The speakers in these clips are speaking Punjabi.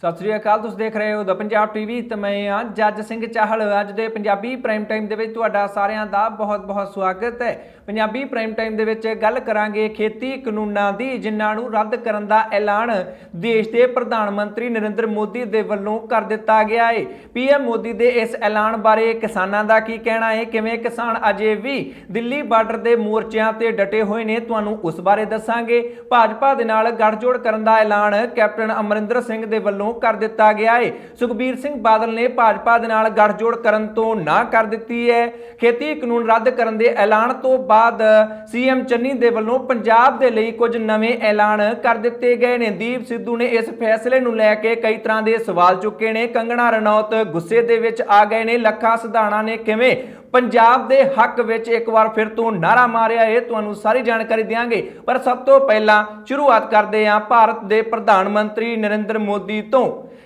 सत श्री अकाल। तुसीं देख रहे हो द पंजाब टीवी तो मैं हाँ जज सिंह चाहल। अज दे पंजाबी प्राइम टाइम दे विच तुहाडा सारिआं दा बहुत बहुत स्वागत है। पंजाबी प्राइम टाइम दे विच गल करांगे खेती कानूनां दी जिन्हां नूं रद्द करन दा ऐलान देश के प्रधान मंत्री नरेंद्र मोदी दे वल्लों कर दिता गया है। पीएम मोदी दे इस ऐलान बारे किसानां दा की कहना है, किवें किसान अजे भी दिल्ली बार्डर दे मोर्चिआं ते डटे होए ने, तुहानूं उस बारे दस्सांगे। भाजपा दे नाल गठजोड़ करन दा ऐलान कैप्टन अमरिंदर सिंह दे वल्लों कर दिता गया है। सुखबीर सिंह बादल ने भाजपा दे नाल गठजोड़ करन तो ना कर दिती है। खेती कानून रद्द करन दे ऐलान तो बाद सीएम चन्नी दे वल्लों पंजाब दे लई कुछ नवे ऐलान कर दिते गए ने। दीप सिद्धू ने इस फैसले नूं लैके कई तरह के सवाल चुके ने। कंगना रनौत गुस्से दे विच आ गए ने। लखा सिधाना ने किवें पंजाब दे हक विच एक बार फिर तो नारा मारिया है, तुहानूं सारी जानकारी देंगे। पर सब तो पहला शुरुआत करते हैं भारत के प्रधान मंत्री नरेंद्र मोदी तो,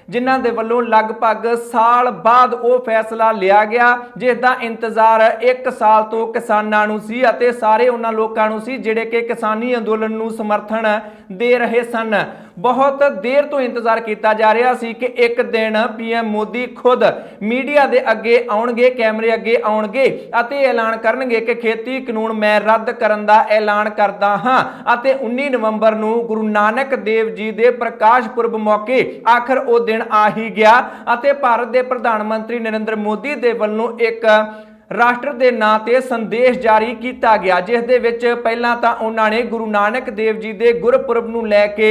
जिन्हां दे वल्लों लगभग साल बाद वो फैसला लिया गया जिसका इंतजार 1 साल तो किसानां नूं सी अते सारे उन्हां लोकां नूं सी जिहड़े कि किसानी अंदोलन नूं समर्थन दे रहे सन। बहुत देर तो इंतजार किया जा रहा सी कि एक दिन पीएम मोदी खुद मीडिया के अगे आउणगे, कैमरे अगे आउणगे अते ऐलान करनगे कि खेती कानून मैं रद्द करन दा ऐलान करदा हां। अते 19 नवंबर नूं गुरु नानक देव जी दे प्रकाश पुरब मौके आखिर वो दिन आ ही गया अते भारत के प्रधान मंत्री नरेंद्र मोदी दे वल्लों एक राष्ट्र के नां ते संदेश जारी किया गया, जिस दे विच पहलां तां उन्होंने गुरु नानक देव जी के गुरपुरब नूं लैके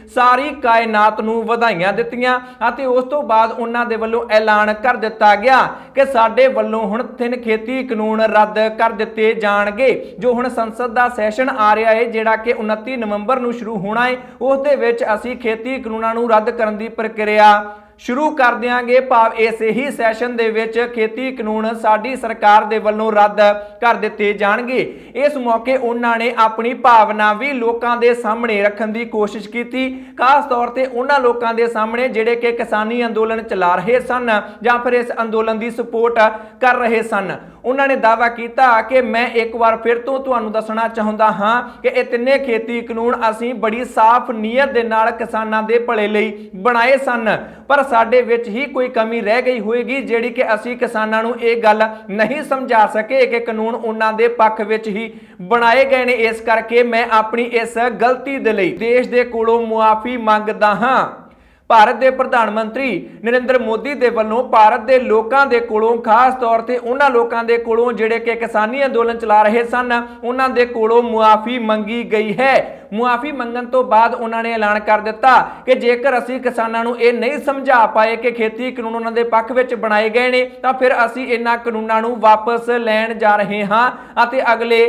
सारी कायनात नूं वधाइयां दित्तियां अते उस तो बाद उन्हां दे वल्लों ऐलान कर दिता गया कि साडे वल्लों हुण 3 खेती कानून रद्द कर दिते जाणगे। जो हुण संसद दा सैशन आ रहा है जिहड़ा कि 29 नवंबर नूं शुरू होना है, उस दे विच असीं खेती कानूनां नूं रद्द करन दी प्रक्रिया शुरू कर देंगे। भाव इस ही सैशन दे विच खेती कानून साडी सरकार दे वल्लों रद्द कर दिते जाणगे। इस मौके उन्होंने अपनी भावना भी लोगों के सामने रखने की कोशिश की, खास तौर पर उन्होंने लोगों के सामने जिहड़े कि किसानी अंदोलन चला रहे सन या फिर इस अंदोलन की सपोर्ट कर रहे सन। उन्होंने दावा किया कि मैं एक बार फिर तो तुहानूं दसना चाहुंदा हां कि ये तिन्ने खेती कानून असीं बड़ी साफ नीयत दे नाल किसानां दे भले लई बनाए सन, पर साडे विच ही कोई कमी रह गई होएगी जिहड़ी कि असीं किसानां नूं इह गल नहीं समझा सके कि कानून उन्हां दे पक्ष विच ही बनाए गए ने। इस करके मैं अपनी इस गलती दे लई देश दे कोलों मुआफी मंगदा हां। भारत के प्रधानमंत्री नरेंद्र मोदी के वलों भारत के लोगों के कोलों खास तौर पर उन्होंने लोगों के कोलों जिहड़े कि किसानी अंदोलन चला रहे सन उन्होंने कोलों मुआफी मंगी गई है। मुआफी मंगन तो बाद उन्होंने ऐलान कर दिता कि जेकर असीं किसानां नूं इह नहीं समझा पाए कि खेती कानून उन्हां दे पक्ष विच बनाए गए ने तां फिर असीं इन्हां कानूनां नूं वापस लैण जा रहे हां अते अगले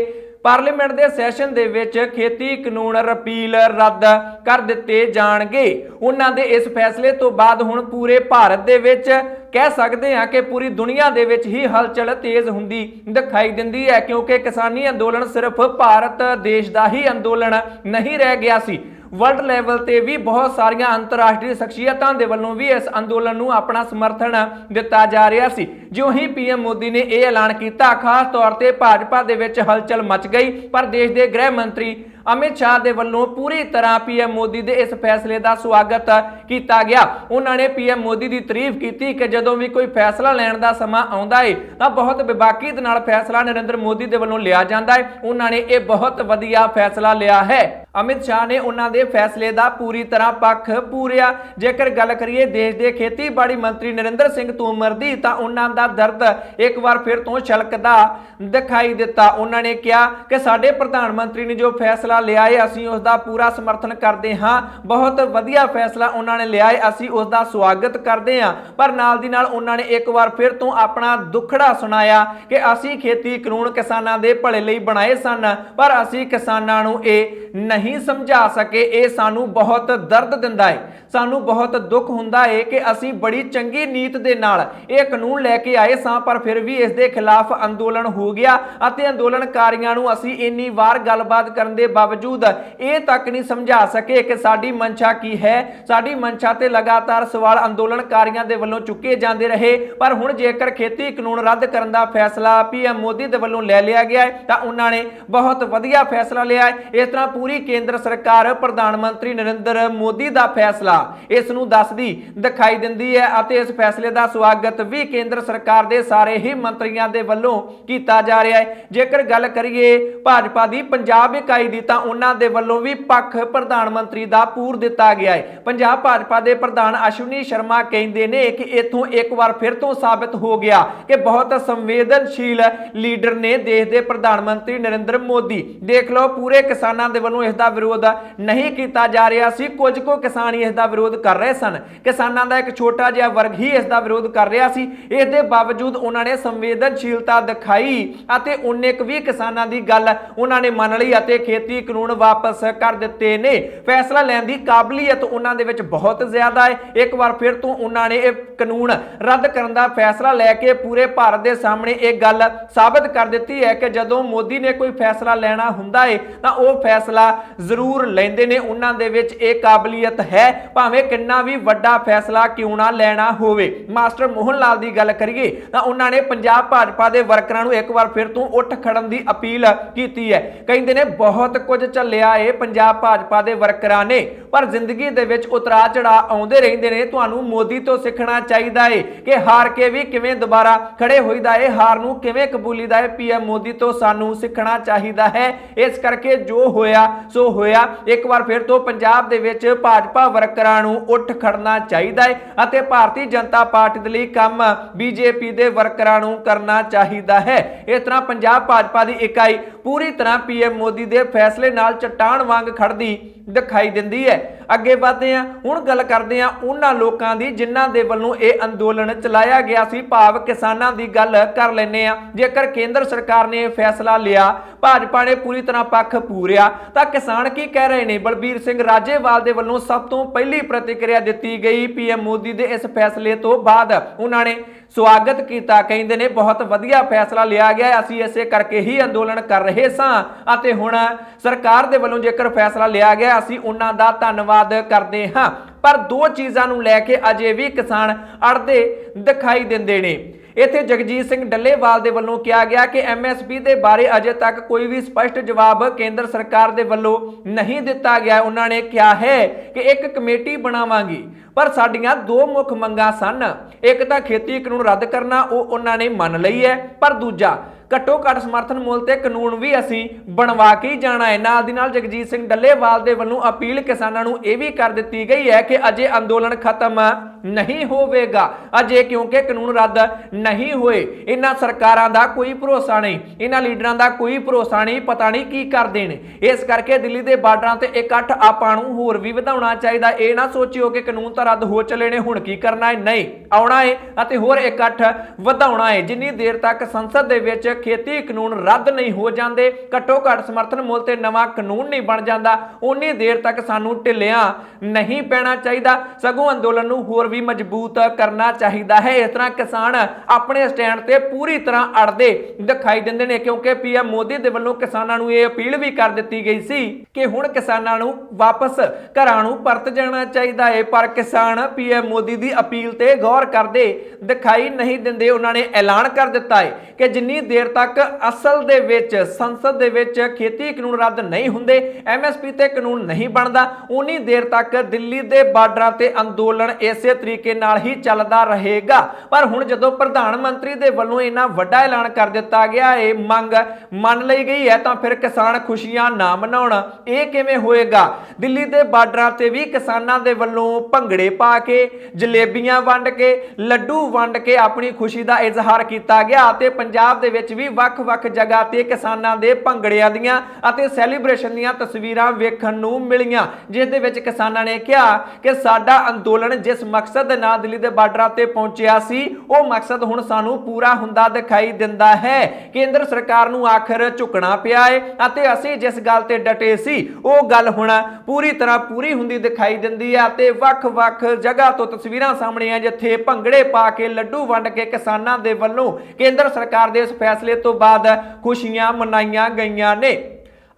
पार्लीमेंट के सैशन दे विच खेती कानून रिपील रद्द कर दिते जाणगे। उन्हां दे इस फैसले तो बाद हुण पूरे भारत दे विच कह सकते हैं कि पूरी दुनिया दे विच ही हलचल तेज हुंदी दिखाई दिंदी है, क्योंकि किसानी अंदोलन सिर्फ भारत देश का ही अंदोलन नहीं रह गया सी। वर्ल्ड लैवल ते भी बहुत सारिया अंतरराष्ट्रीय शख्सियतां दे वल्लों भी इस अंदोलन नूं अपना समर्थन दिता जा रहा सी। जो ही पीएम मोदी ने यह ऐलान किया, खास तौर पर भाजपा दे विच हलचल मच गई, पर देश के गृह मंत्री अमित शाह दे वल्लों पूरी तरह पीएम मोदी के इस फैसले का स्वागत किया गया। उन्होंने पीएम मोदी की तारीफ की कि जदों भी कोई फैसला लैण का समा आउंदा है तां बहुत बेबाकी दे नाल फैसला नरेंद्र मोदी दे वल्लों लिया जाता है। उन्होंने ये बहुत वधिया फैसला लिया है। अमित शाह ने उन्होंने फैसले का पूरी तरह पक्ष पूरिया। जेकर गल करिए देश के खेतीबाड़ी मंत्री नरेंद्र सिंह तोमर की, तो उन्हों का दर्द एक बार फिर तो छलकदा दिखाई दिता। उन्होंने कहा कि साडे प्रधानमंत्री ने जो फैसला लिया है असीं उसका पूरा समर्थन करते हाँ, बहुत वधिया फैसला उन्होंने लिया है, असीं उसका स्वागत करते हैं। पर नाल दी नाल उन्होंने एक बार फिर तो अपना दुखड़ा सुनाया कि असीं खेती कानून किसानां दे भले लई बनाए सन, पर असीं किसानां नूं इह नहीं समझा सके। ये सानू बहुत दर्द दिंदा है, सानू बहुत दुख हुंदा है कि असीं बड़ी चंगी नीत दे नाल ये कानून लैके आए सां, पर फिर भी इस दे खिलाफ अंदोलन हो गया अते अंदोलनकारियों नूं असीं इन्नी वार गलबात करन दे बावजूद ये तक नहीं समझा सके कि साडी मंशा की है। साडी मंशा ते लगातार सवाल अंदोलनकारियों दे वल्लों चुके जांदे रहे, पर हुण जेकर खेती कानून रद्द करन दा फैसला पीएम मोदी दे वल्लों ले लिया गया है तां उन्होंने बहुत वधिया फैसला लिया है। इस तरह पूरी ਕੇਂਦਰ ਸਰਕਾਰ ਪ੍ਰਧਾਨ ਮੰਤਰੀ ਨਰਿੰਦਰ ਮੋਦੀ ਦਾ ਫੈਸਲਾ ਇਸ ਨੂੰ ਦੱਸਦੀ ਦਿਖਾਈ ਦਿੰਦੀ ਹੈ ਅਤੇ ਇਸ ਫੈਸਲੇ ਦਾ ਸਵਾਗਤ ਵੀ ਕੇਂਦਰ ਸਰਕਾਰ ਦੇ ਸਾਰੇ ਹੀ ਮੰਤਰੀਆਂ ਦੇ ਵੱਲੋਂ ਕੀਤਾ ਜਾ ਰਿਹਾ ਹੈ। ਜੇਕਰ ਗੱਲ ਕਰੀਏ ਭਾਜਪਾ ਦੀ ਪੰਜਾਬ ਇਕਾਈ ਦੀ ਤਾਂ ਉਹਨਾਂ ਦੇ ਵੱਲੋਂ ਵੀ ਪੱਖ ਪ੍ਰਧਾਨ ਮੰਤਰੀ ਦਾ ਪੂਰ ਦਿੱਤਾ ਗਿਆ ਹੈ। ਪੰਜਾਬ ਭਾਜਪਾ ਦੇ ਪ੍ਰਧਾਨ ਅਸ਼ਵਨੀ ਸ਼ਰਮਾ ਕਹਿੰਦੇ ਨੇ ਕਿ ਇਥੋਂ ਇੱਕ ਵਾਰ ਫਿਰ ਤੋਂ ਸਾਬਤ ਹੋ ਗਿਆ ਕਿ ਬਹੁਤ ਸੰਵੇਦਨਸ਼ੀਲ ਲੀਡਰ ਨੇ ਦੇਸ਼ ਦੇ ਪ੍ਰਧਾਨ ਮੰਤਰੀ ਨਰਿੰਦਰ ਮੋਦੀ। ਦੇਖ ਲਓ ਪੂਰੇ ਕਿਸਾਨਾਂ ਦੇ ਵੱਲੋਂ ਇਸ ਦਾ ਵਿਰੋਧ ਨਹੀਂ ਕੀਤਾ ਜਾ ਰਿਹਾ ਸੀ, ਕੁਝ ਕੁ ਕਿਸਾਨ ਇਸ ਦਾ ਵਿਰੋਧ ਕਰ ਰਹੇ ਸਨ। ਕਿਸਾਨਾਂ ਦਾ ਇੱਕ ਛੋਟਾ ਜਿਹਾ ਵਰਗ ਹੀ ਇਸ ਦਾ ਵਿਰੋਧ ਕਰ ਰਿਹਾ ਸੀ। ਇਸ ਦੇ ਬਾਵਜੂਦ ਉਹਨਾਂ ਨੇ ਸੰਵੇਦਨਸ਼ੀਲਤਾ ਦਿਖਾਈ ਅਤੇ ਉਹਨੇ ਵੀ ਕਿਸਾਨਾਂ ਦੀ ਗੱਲ ਉਹਨਾਂ ਨੇ ਮੰਨ ਲਈ ਅਤੇ ਖੇਤੀ ਕਾਨੂੰਨ ਵਾਪਸ ਕਰ ਦਿੱਤੇ ਨੇ। ਫੈਸਲਾ ਲੈਣ ਦੀ ਕਾਬਲੀਅਤ ਉਹਨਾਂ ਦੇ ਵਿੱਚ ਬਹੁਤ ਜ਼ਿਆਦਾ ਹੈ। ਇੱਕ ਵਾਰ ਫਿਰ ਤੋਂ ਉਹਨਾਂ ਨੇ ਇਹ ਕਾਨੂੰਨ ਰੱਦ ਕਰਨ ਦਾ ਫੈਸਲਾ ਲੈ ਕੇ ਪੂਰੇ ਭਾਰਤ ਦੇ ਸਾਹਮਣੇ ਇਹ ਗੱਲ ਸਾਬਤ ਕਰ ਦਿੱਤੀ ਹੈ ਕਿ ਜਦੋਂ ਮੋਦੀ ਨੇ ਕੋਈ ਫੈਸਲਾ ਲੈਣਾ ਹੁੰਦਾ ਹੈ ਤਾਂ ਉਹ ਫੈਸਲਾ ਜ਼ਰੂਰ ਲੈਂਦੇ ਨੇ। ਉਹਨਾਂ ਦੇ ਵਿੱਚ ਇਹ ਕਾਬਲੀਅਤ ਹੈ, ਭਾਵੇਂ ਕਿੰਨਾ ਵੀ ਵੱਡਾ ਫੈਸਲਾ ਕਿਉਂ ਨਾ ਲੈਣਾ ਹੋਵੇ। ਮਾਸਟਰ ਮੋਹਨ ਲਾਲ ਦੀ ਗੱਲ ਕਰੀਏ ਤਾਂ ਉਹਨਾਂ ਨੇ ਪੰਜਾਬ ਭਾਜਪਾ ਦੇ ਵਰਕਰਾਂ ਨੂੰ ਇੱਕ ਵਾਰ ਫਿਰ ਤੋਂ ਉੱਠ ਖੜਨ ਦੀ ਅਪੀਲ ਕੀਤੀ ਹੈ। ਕਹਿੰਦੇ ਨੇ ਬਹੁਤ ਕੁਝ ਝੱਲਿਆ ਏ ਪੰਜਾਬ ਭਾਜਪਾ ਦੇ ਵਰਕਰਾਂ ਨੇ, ਪਰ ਜ਼ਿੰਦਗੀ ਦੇ ਵਿੱਚ ਉਤਰਾਅ ਚੜਾਅ ਆਉਂਦੇ ਰਹਿੰਦੇ ਨੇ। ਤੁਹਾਨੂੰ ਮੋਦੀ ਤੋਂ ਸਿੱਖਣਾ ਚਾਹੀਦਾ ਏ ਕਿ ਹਾਰ ਕੇ ਵੀ ਕਿਵੇਂ ਦੁਬਾਰਾ ਖੜੇ ਹੋਈਦਾ ਏ, ਹਾਰ ਨੂੰ ਕਿਵੇਂ ਕਬੂਲੀਦਾ ਏ। ਪੀਐਮ ਮੋਦੀ ਤੋਂ ਸਾਨੂੰ ਸਿੱਖਣਾ ਚਾਹੀਦਾ ਹੈ। ਇਸ ਕਰਕੇ ਜੋ ਹੋਇਆ ਸੋ ਹੋਇਆ। ਇੱਕ ਵਾਰ ਫਿਰ ਤੋਂ ਪੰਜਾਬ ਦੇ ਵਿੱਚ ਭਾਜਪਾ ਵਰਕਰਾਂ ਨੂੰ ਉੱਠ ਖੜਨਾ ਚਾਹੀਦਾ ਹੈ ਅਤੇ ਭਾਰਤੀ ਜਨਤਾ ਪਾਰਟੀ ਦੇ ਲਈ ਕੰਮ ਬੀਜੇਪੀ ਦੇ ਵਰਕਰਾਂ ਨੂੰ ਕਰਨਾ ਚਾਹੀਦਾ ਹੈ। ਇਸ ਤਰ੍ਹਾਂ ਪੰਜਾਬ ਭਾਜਪਾ ਦੀ ਇਕਾਈ ਪੂਰੀ ਤਰ੍ਹਾਂ ਪੀਐਮ ਮੋਦੀ ਦੇ ਫੈਸਲੇ ਨਾਲ ਚਟਾਨ ਵਾਂਗ ਖੜਦੀ ਦਿਖਾਈ ਦਿੰਦੀ ਹੈ। ਅੱਗੇ ਵਧਦੇ ਹਾਂ, ਹੁਣ ਗੱਲ ਕਰਦੇ ਹਾਂ ਉਹਨਾਂ ਲੋਕਾਂ ਦੀ ਜਿਨ੍ਹਾਂ ਦੇ ਵੱਲੋਂ ਇਹ ਅੰਦੋਲਨ ਚਲਾਇਆ ਗਿਆ ਸੀ, ਭਾਵ ਕਿਸਾਨਾਂ ਦੀ ਗੱਲ ਕਰ ਲੈਂਦੇ ਹਾਂ। ਜੇਕਰ ਕੇਂਦਰ ਸਰਕਾਰ ਨੇ ਫੈਸਲਾ ਲਿਆ, ਭਾਜਪਾ ਨੇ ਪੂਰੀ ਤਰ੍ਹਾਂ ਪੱਖ ਪੂਰਿਆ, ਤਾਂ ਕਿਸਾਨ ਕੀ ਕਹਿ ਰਹੇ ਨੇ? ਬਲਬੀਰ ਸਿੰਘ ਰਾਜੇਵਾਲ ਦੇ ਵੱਲੋਂ ਸਭ ਤੋਂ ਪਹਿਲੀ ਪ੍ਰਤੀਕਿਰਿਆ ਦਿੱਤੀ ਗਈ ਪੀਐਮ ਮੋਦੀ ਦੇ ਇਸ ਫੈਸਲੇ ਤੋਂ ਬਾਅਦ। ਉਹਨਾਂ ਨੇ ਸਵਾਗਤ ਕੀਤਾ, ਕਹਿੰਦੇ ਨੇ ਬਹੁਤ ਵਧੀਆ ਫੈਸਲਾ ਲਿਆ ਗਿਆ, ਅਸੀਂ ਇਸੇ ਕਰਕੇ ਹੀ ਅੰਦੋਲਨ ਕਰ ਰਹੇ ਸਾਂ ਅਤੇ ਹੁਣ ਸਰਕਾਰ ਦੇ ਵੱਲੋਂ ਜੇਕਰ ਫੈਸਲਾ ਲਿਆ ਗਿਆ ਅਸੀਂ ਉਹਨਾਂ ਦਾ ਧੰਨਵਾਦ ਕਰਦੇ ਹਾਂ। ਪਰ ਦੋ ਚੀਜ਼ਾਂ ਨੂੰ ਲੈ ਕੇ ਅਜੇ ਵੀ ਕਿਸਾਨ ਅੜਦੇ ਦਿਖਾਈ ਦਿੰਦੇ ਨੇ। ਇੱਥੇ ਜਗਜੀਤ ਸਿੰਘ ਡੱਲੇਵਾਲ ਦੇ ਵੱਲੋਂ ਕਿਹਾ ਗਿਆ ਕਿ ਐਮਐਸਪੀ ਦੇ ਬਾਰੇ ਅਜੇ ਤੱਕ ਕੋਈ ਵੀ ਸਪਸ਼ਟ ਜਵਾਬ ਕੇਂਦਰ ਸਰਕਾਰ ਦੇ ਵੱਲੋਂ ਨਹੀਂ ਦਿੱਤਾ ਗਿਆ। ਉਹਨਾਂ ਨੇ ਕਿਹਾ ਹੈ ਕਿ ਇੱਕ ਕਮੇਟੀ ਬਣਾਵਾਂਗੀ, ਪਰ ਸਾਡੀਆਂ ਦੋ ਮੁੱਖ ਮੰਗਾਂ ਸਨ। ਇੱਕ ਤਾਂ ਖੇਤੀ ਕਾਨੂੰਨ ਰੱਦ ਕਰਨਾ, ਉਹ ਉਹਨਾਂ ਨੇ ਮੰਨ ਲਈ ਹੈ, ਪਰ ਦੂਜਾ ਘੱਟੋ ਘੱਟ ਸਮਰਥਨ ਮੁੱਲ ਤੇ ਕਾਨੂੰਨ ਵੀ ਅਸੀਂ ਬਣਵਾ ਕੇ ਹੀ ਜਾਣਾ ਹੈ। ਨਾਲ ਦੀ ਨਾਲ ਜਗਜੀਤ ਸਿੰਘ ਡੱਲੇਵਾਲ ਦੇ ਵੱਲੋਂ ਅਪੀਲ ਕਿਸਾਨਾਂ ਨੂੰ ਇਹ ਵੀ ਕਰ ਦਿੱਤੀ ਗਈ ਹੈ ਕਿ ਅਜੇ ਅੰਦੋਲਨ ਖਤਮ ਨਹੀਂ ਹੋਵੇਗਾ ਅਜੇ, ਕਿਉਂਕਿ ਕਾਨੂੰਨ ਰੱਦ ਨਹੀਂ ਹੋਏ। ਇਹਨਾਂ ਸਰਕਾਰਾਂ ਦਾ ਕੋਈ ਭਰੋਸਾ ਨਹੀਂ, ਇਹਨਾਂ ਲੀਡਰਾਂ ਦਾ ਕੋਈ ਭਰੋਸਾ ਨਹੀਂ, ਪਤਾ ਨਹੀਂ ਕੀ ਕਰਦੇ ਨੇ। ਇਸ ਕਰਕੇ ਦਿੱਲੀ ਦੇ ਬਾਰਡਰਾਂ ਤੇ ਇਕੱਠ ਆਪਾਂ ਨੂੰ ਹੋਰ ਵੀ ਵਧਾਉਣਾ ਚਾਹੀਦਾ। ਇਹ ਨਾ ਸੋਚਿਓ ਕਿ ਕਾਨੂੰਨ ਤਾਂ ਰੱਦ ਹੋ ਚਲੇ ਨੇ, ਹੁਣ ਕੀ ਕਰਨਾ ਹੈ। ਨਹੀਂ, ਆਉਣਾ ਹੈ ਅਤੇ ਹੋਰ ਇਕੱਠ ਵਧਾਉਣਾ ਹੈ। ਜਿੰਨੀ ਦੇਰ ਤੱਕ ਸੰਸਦ ਦੇ ਵਿੱਚ ਖੇਤੀ ਕਾਨੂੰਨ ਰੱਦ ਨਹੀਂ ਹੋ ਜਾਂਦੇ, ਘੱਟੋ ਘੱਟ ਸਮਰਥਨ ਮੁੱਲ ਤੇ ਨਵਾਂ ਕਾਨੂੰਨ ਨਹੀਂ ਬਣ ਜਾਂਦਾ, ਉਨੀ ਦੇਰ ਤੱਕ ਸਾਨੂੰ ਢਿੱਲਿਆਂ ਨਹੀਂ ਪੈਣਾ ਚਾਹੀਦਾ, ਸਗੋਂ ਅੰਦੋਲਨ ਨੂੰ ਹੋਰ ਵੀ ਮਜ਼ਬੂਤ ਕਰਨਾ ਚਾਹੀਦਾ ਹੈ। ਇਸ ਤਰ੍ਹਾਂ ਕਿਸਾਨ ਆਪਣੇ ਸਟੈਂਡ ਤੇ ਪੂਰੀ ਤਰ੍ਹਾਂ ਅੜਦੇ ਦਿਖਾਈ ਦਿੰਦੇ ਨੇ, ਕਿਉਂਕਿ ਪੀਐਮ ਮੋਦੀ ਦੇ ਵੱਲੋਂ ਕਿਸਾਨਾਂ ਨੂੰ ਇਹ ਅਪੀਲ ਵੀ ਕਰ ਦਿੱਤੀ ਗਈ ਸੀ ਕਿ ਹੁਣ ਕਿਸਾਨਾਂ ਨੂੰ ਵਾਪਸ ਘਰਾਂ ਨੂੰ ਪਰਤ ਜਾਣਾ ਚਾਹੀਦਾ ਹੈ। ਪਰ ਕਿਸਾਨ ਪੀਐਮ ਮੋਦੀ ਦੀ ਅਪੀਲ ਤੇ ਗੌਰ ਕਰਦੇ ਦਿਖਾਈ ਨਹੀਂ ਦਿੰਦੇ। ਉਹਨਾਂ ਨੇ ਐਲਾਨ ਕਰ ਦਿੱਤਾ ਹੈ ਕਿ ਜਿੰਨੀ ਦੇਰ ਤੱਕ ਅਸਲ ਦੇ ਵਿੱਚ ਸੰਸਦ ਦੇ ਵਿੱਚ ਖੇਤੀ ਕਾਨੂੰਨ ਰੱਦ ਨਹੀਂ ਹੁੰਦੇ, ਐਮਐਸਪੀ ਤੇ ਕਾਨੂੰਨ ਨਹੀਂ ਬਣਦਾ, ਉਨੀ ਦੇਰ ਤੱਕ ਦਿੱਲੀ ਦੇ ਬਾਰਡਰਾਂ ਤੇ ਅੰਦੋਲਨ ਇਸੇ ਤਰੀਕੇ ਨਾਲ ਹੀ ਚੱਲਦਾ ਰਹੇਗਾ। ਪਰ ਹੁਣ ਜਦੋਂ ਪ੍ਰਧਾਨ ਮੰਤਰੀ ਦੇ ਵੱਲੋਂ ਇੰਨਾ ਵੱਡਾ ਐਲਾਨ ਕਰ ਦਿੱਤਾ ਗਿਆ ਹੈ, ਮੰਗ ਮੰਨ ਲਈ ਗਈ ਹੈ, ਤਾਂ ਫਿਰ ਕਿਸਾਨ ਖੁਸ਼ੀਆਂ ਨਾ ਮਨਾਉਣ ਇਹ ਕਿਵੇਂ ਹੋਏਗਾ? ਦਿੱਲੀ ਦੇ ਬਾਰਡਰਾਂ ਤੇ ਵੀ ਕਿਸਾਨਾਂ ਦੇ ਵੱਲੋਂ ਭੰਗੜੇ ਪਾ ਕੇ, ਜਲੇਬੀਆਂ ਵੰਡ ਕੇ, ਲੱਡੂ ਵੰਡ ਕੇ ਆਪਣੀ ਖੁਸ਼ੀ ਦਾ ਇਜ਼ਹਾਰ ਕੀਤਾ ਗਿਆ ਅਤੇ ਪੰਜਾਬ ਦੇ ਵਿੱਚ ਵੀ ਵੱਖ-ਵੱਖ ਜਗ੍ਹਾ ਤੇ ਕਿਸਾਨਾਂ ਦੇ ਭੰਗੜਿਆਂ ਦੀਆਂ ਅਤੇ ਸੈਲੀਬ੍ਰੇਸ਼ਨ ਦੀਆਂ ਤਸਵੀਰਾਂ ਵੇਖਣ ਨੂੰ ਮਿਲੀਆਂ, ਜਿਸ ਦੇ ਵਿੱਚ ਕਿਸਾਨਾਂ ਨੇ ਕਿਹਾ ਕਿ ਸਾਡਾ ਅੰਦੋਲਨ ਜਿਸ ਮਕਸਦ ਨਾਲ ਦਿੱਲੀ ਦੇ ਬਾਰਡਰਾਂ ਤੇ ਪਹੁੰਚਿਆ ਸੀ, ਉਹ ਮਕਸਦ ਹੁਣ ਸਾਨੂੰ ਪੂਰਾ ਹੁੰਦਾ ਦਿਖਾਈ ਦਿੰਦਾ ਹੈ। ਕੇਂਦਰ ਸਰਕਾਰ ਨੂੰ ਆਖਰ ਝੁਕਣਾ ਪਿਆ ਹੈ ਅਤੇ ਅਸੀਂ ਜਿਸ ਗੱਲ ਤੇ ਡਟੇ ਸੀ ਉਹ ਗੱਲ ਹੁਣ ਪੂਰੀ ਤਰ੍ਹਾਂ ਪੂਰੀ ਹੁੰਦੀ ਦਿਖਾਈ ਦਿੰਦੀ ਹੈ ਅਤੇ ਵੱਖ-ਵੱਖ ਜਗ੍ਹਾ ਤੋਂ ਤਸਵੀਰਾਂ ਸਾਹਮਣੇ ਆ ਜਿੱਥੇ ਭੰਗੜੇ ਪਾ ਕੇ, ਲੱਡੂ ਵੰਡ ਕੇ ਕਿਸਾਨਾਂ ਦੇ ਵੱਲੋਂ ਕੇਂਦਰ ਸਰਕਾਰ ਦੇ ਇਸ ਫੈਸਲੇ ਤੋਂ ਬਾਅਦ ਖੁਸ਼ੀਆਂ ਮਨਾਈਆਂ ਗਈਆਂ ਨੇ।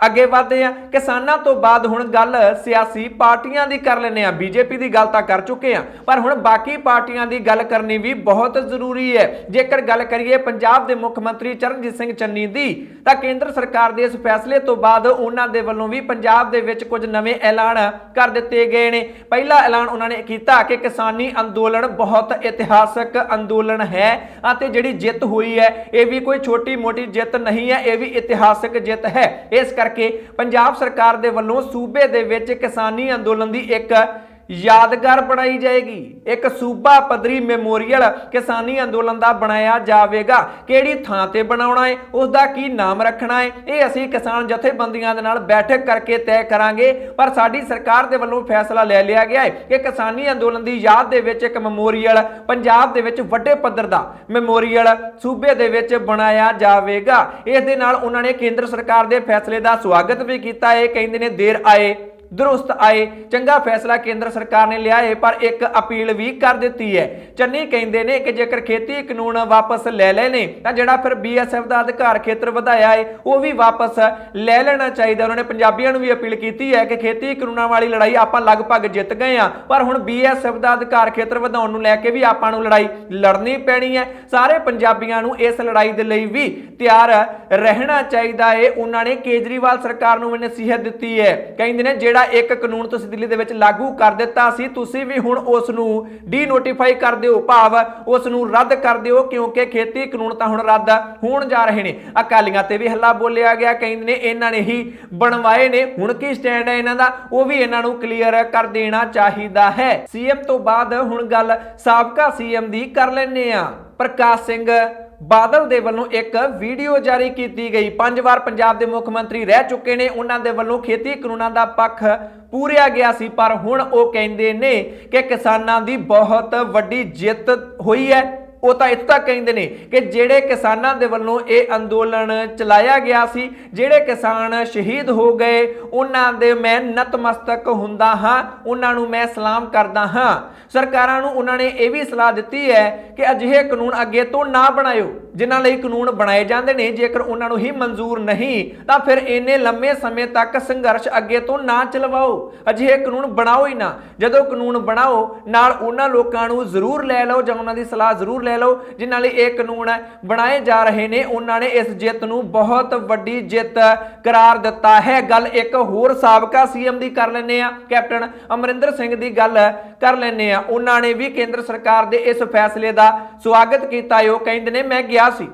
ਅੱਗੇ ਵਧਦੇ ਆ ਕਿਸਾਨਾਂ ਤੋਂ ਬਾਅਦ ਹੁਣ ਗੱਲ ਸਿਆਸੀ ਪਾਰਟੀਆਂ ਦੀ ਕਰ ਲੈਂਦੇ ਆ। ਬੀਜੇਪੀ ਦੀ ਗੱਲ ਤਾਂ ਕਰ ਚੁੱਕੇ ਆ, ਪਰ ਹੁਣ ਬਾਕੀ ਪਾਰਟੀਆਂ ਦੀ ਗੱਲ ਕਰਨੀ ਵੀ ਬਹੁਤ ਜ਼ਰੂਰੀ ਹੈ। ਜੇਕਰ ਗੱਲ ਕਰੀਏ ਪੰਜਾਬ ਦੇ ਮੁੱਖ ਮੰਤਰੀ ਚਰਨਜੀਤ ਸਿੰਘ ਚੰਨੀ ਦੀ, ਤਾਂ ਕੇਂਦਰ ਸਰਕਾਰ ਦੇ ਇਸ ਫੈਸਲੇ ਤੋਂ ਬਾਅਦ ਉਹਨਾਂ ਦੇ ਵੱਲੋਂ ਵੀ ਪੰਜਾਬ ਦੇ ਵਿੱਚ ਕੁਝ ਨਵੇਂ ਐਲਾਨ ਕਰ ਦਿੱਤੇ ਗਏ ਨੇ। ਪਹਿਲਾ ਐਲਾਨ ਉਹਨਾਂ ਨੇ ਕੀਤਾ ਕਿ ਕਿਸਾਨੀ ਅੰਦੋਲਨ ਬਹੁਤ ਇਤਿਹਾਸਕ ਅੰਦੋਲਨ ਹੈ ਅਤੇ ਜਿਹੜੀ ਜਿੱਤ ਹੋਈ ਹੈ ਇਹ ਵੀ ਕੋਈ ਛੋਟੀ ਮੋਟੀ ਜਿੱਤ ਨਹੀਂ ਹੈ, ਇਹ ਵੀ ਇਤਿਹਾਸਕ ਜਿੱਤ ਹੈ। ਇਸ ਕਰਕੇ ਪੰਜਾਬ ਸਰਕਾਰ ਦੇ ਵੱਲੋਂ ਸੂਬੇ ਦੇ ਵਿੱਚ ਕਿਸਾਨੀ ਅੰਦੋਲਨ ਦੀ ਇੱਕ ਯਾਦਗਾਰ ਬਣਾਈ ਜਾਏਗੀ। ਇੱਕ ਸੂਬਾ ਪੱਧਰੀ ਮੈਮੋਰੀਅਲ ਕਿਸਾਨੀ ਅੰਦੋਲਨ ਦਾ ਬਣਾਇਆ ਜਾਵੇਗਾ। ਕਿਹੜੀ ਥਾਂ ਤੇ ਬਣਾਉਣਾ ਹੈ, ਉਸ ਦਾ ਕੀ ਨਾਮ ਰੱਖਣਾ ਹੈ, ਇਹ ਅਸੀਂ ਕਿਸਾਨ ਜਥੇਬੰਦੀਆਂ ਦੇ ਨਾਲ ਬੈਠਕ ਕਰਕੇ ਤੈਅ ਕਰਾਂਗੇ। ਪਰ ਸਾਡੀ ਸਰਕਾਰ ਦੇ ਵੱਲੋਂ ਫੈਸਲਾ ਲੈ ਲਿਆ ਗਿਆ ਹੈ ਕਿ ਕਿਸਾਨੀ ਅੰਦੋਲਨ ਦੀ ਯਾਦ ਦੇ ਵਿੱਚ ਇੱਕ ਮੈਮੋਰੀਅਲ ਪੰਜਾਬ ਦੇ ਵਿੱਚ ਵੱਡੇ ਪੱਧਰ ਦਾ ਮੈਮੋਰੀਅਲ ਸੂਬੇ ਦੇ ਵਿੱਚ ਬਣਾਇਆ ਜਾਵੇਗਾ। ਇਸ ਦੇ ਨਾਲ ਉਹਨਾਂ ਨੇ ਕੇਂਦਰ ਸਰਕਾਰ ਦੇ ਫੈਸਲੇ ਦਾ ਸਵਾਗਤ ਵੀ ਕੀਤਾ ਹੈ। ਕਹਿੰਦੇ ਨੇ ਦੇਰ ਆਏ दुरुस्त आए, चंगा फैसला केंद्र सरकार ने लिया है, पर एक अपील भी कर दी है। चन्नी कहते हैं कि जेकर खेती कानून वापस ले लेने तो जिहड़ा फिर BSF का अधिकार खेत्र वधाया है वह भी वापस ले लेना चाहिए। उन्होंने पंजाबियों को भी अपील की है कि खेती कानूनों वाली लड़ाई आप लगभग जित गए हैं, पर हुण BSF का अधिकार खेत्र वधाउण नूं लैके भी आपां नूं लड़ाई लड़नी पैनी है। सारे पंजाबियों नूं इस लड़ाई दे लई भी तैयार रहना चाहिए है। उन्होंने केजरीवाल सरकार नूं नसीहत दी है, कहंदे ने जिहड़ा एक कानून तुसीं दिल्ली दे विच लागू कर दिता सी, तुसीं भी हुण उस नूं डी-नोटिफाई कर दिओ, भाव उस नूं रद्द कर दिओ, क्योंकि खेती कानून तां हुण रद्द होण जा रहे ने। अकालियां ते भी हल्ला बोलिया गया, कहंदे ने इन्हां ने ही बनवाए ने, हुण की स्टैंड है इन्हां दा वो भी इन्हां नूं क्लीयर कर देना चाहिदा है। सीएम तो बाद हुण गल साबका सीएम दी कर लैंदे आ। प्रकाश सिंह बादल दे वल्लों एक वीडियो जारी की गई। 5 बार पंजाब दे मुख मंत्री रह चुके ने, उन्हां दे वल्लों खेती कानूनां दा पक्ष पूरिया गया सी, पर हुण ओ कहंदे ने कि किसानां दी बहुत वड्डी जित हुई है। वो तो इत्थों तक कहते हैं कि जेड़े किसानों के वल्लों ये अंदोलन चलाया गया सी, जेड़े किसान शहीद हो गए उन्हां दे मैं नतमस्तक हुंदा हाँ, उन्हां नूं मैं सलाम करदा हाँ। सरकारां नूं उन्हां ने यह भी सलाह दी है कि अजिहे कानून अगे तो ना बनाओ जिन्हां लई कानून बनाए जाते हैं, जेकर उन्हां नूं ही मंजूर नहीं तो फिर इन्ने लंबे समय तक संघर्ष अगे तो ना चलवाओ, अजिहे कानून बनाओ ही ना। जदों कानून बनाओ नाल उन्हां लोकां नूं जरूर लै लो जां उन्हां दी सलाह जरूर लै लो जिन्हां लई ये कानून बनाए जा रहे ने। उन्हां ने इस जित नूं बहुत वड्डी जित करार दिता है। गल एक होर साबका सीएम दी कर लैंदे आ, कैप्टन अमरिंदर सिंह दी गल कर लैंदे आ। उन्हां ने भी केंद्र सरकार दे इस फैसले दा स्वागत कीता है। वो कहंदे ने मैं गया सी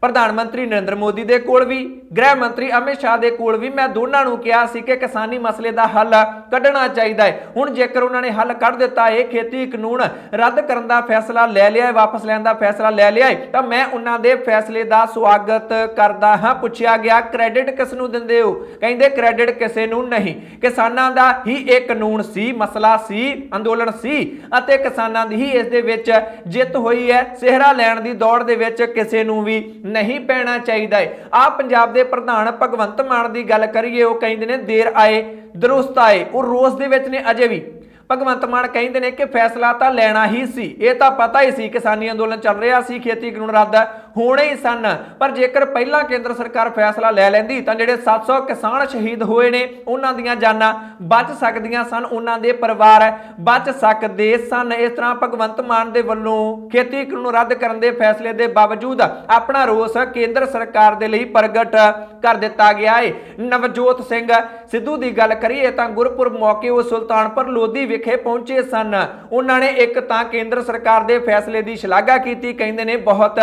प्रधानमंत्री नरेंद्र मोदी दे कोल भी, गृह मंत्री अमित शाह दे कोल भी, मैं दोनों नूं कहा सी कि किसानी मसले दा हल कढ़ना चाहिए है। हुण जेकर उन्होंने हल कढ़ दिता है, खेती कानून रद्द करन दा फैसला ले लिया है, वापस लैण दा फैसला ले लिया है, तो मैं उन्हां दे फैसले दा स्वागत करदा हां। पुछया गया क्रेडिट किस नूं दिंदे हो, कहंदे क्रेडिट किसे नूं नहीं, किसानां दा ही एक कानून सी, मसला सी, अंदोलन सी अते किसानां दी ही इस दे विच जित होई है। सेहरा लैण दी दौड़ दे विच किसे नूं भी नहीं पैना चाहिए है। आप पंजाब दे प्रधान भगवंत मान की गल करिए, वो कहते हैं देर आए दुरुस्त आए, वो रोस दे विच ने अजे भी। भगवंत मान कहते हैं कि फैसला तो लेना ही सी, ये तो पता ही सी किसानी अंदोलन चल रहा सी, खेती कानून रद्द होने ही सन, पर जेकर पहला केंद्र सरकार फैसला ले लैंदी तो जिहड़े 700 किसान शहीद होए ने उन्हां दीयां जानां बच सकदियां सन, उन्हां दे परिवार बच सकदे सन। इस तरह भगवंत मान दे वल्लों खेती कानून रद्द करन दे फैसले दे बावजूद अपना रोस केंद्र सरकार दे लई प्रगट कर दिता गया है। नवजोत सिंह सिद्धू की गल करिए तो गुरपुरब मौके वो सुल्तानपुर लोधी विखे पहुंचे सन। उन्होंने एक तां केंद्र सरकार दे फैसले की शलाघा की, कहते ने बहुत